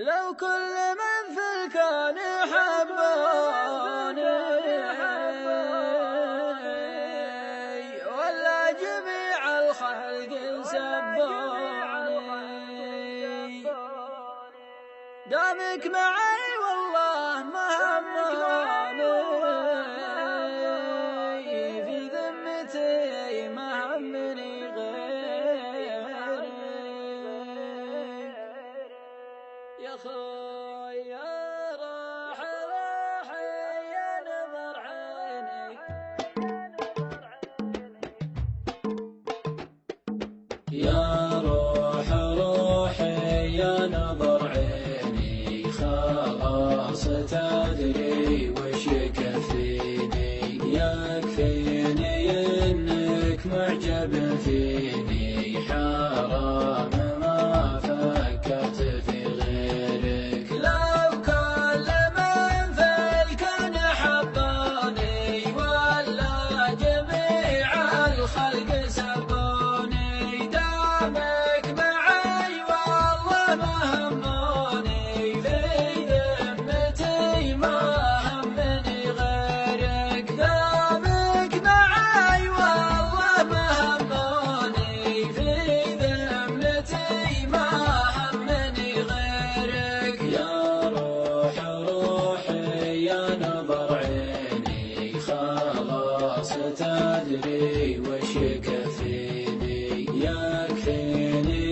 لو كل من في الكون يحبوني ولا جميع الخلق سبوني دامك معي والله ما هموني في ذمتي ما همني غيرك يا خوي راح يا نظر عيني يا روحي يا نظر عيني خلاص تدري وش يكفيني يكفيني انك معجب فيني حرام ما فكرت في غيرك لو كل من في الكون حبوني ولا جميع الخلق سبوني دامك معي والله ما هموني في ذمتي ما همني غيرك دامك معي والله ما هموني في ذمتي ما همني غيرك يا روحي يا نظر عيني خلاص تدري وش يكفيني يكفيني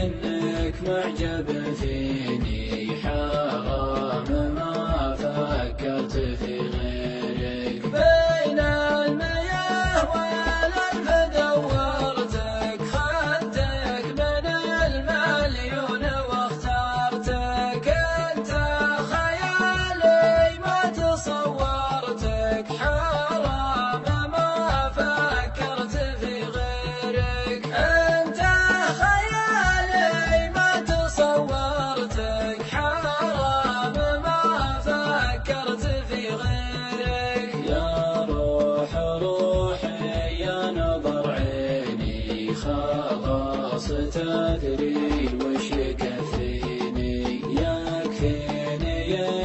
انك معجب فيني حرام ما فكرت في غيرك بين المياه والألف دورتك خدتك من المليون واخترتك انت خيالي ما تصورتك حرام ما فكرت في غيرك انت خيالي ما تصورتك حرام ما فكرت في غيرك يا روحي يا نظر عيني خلاص تدري وش يكفيني يكفيني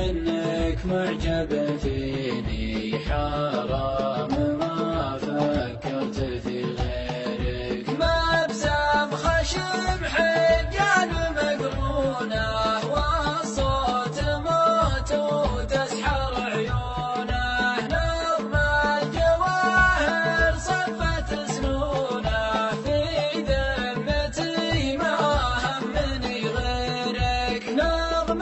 انك معجب فيني حرام ما فكرت في غيرك مبسم خشم حجان مقرونه والصوت موت وتسحر عيونه نظم الجواهر صفت سنونه في ذمتي ما همني غيرك نظم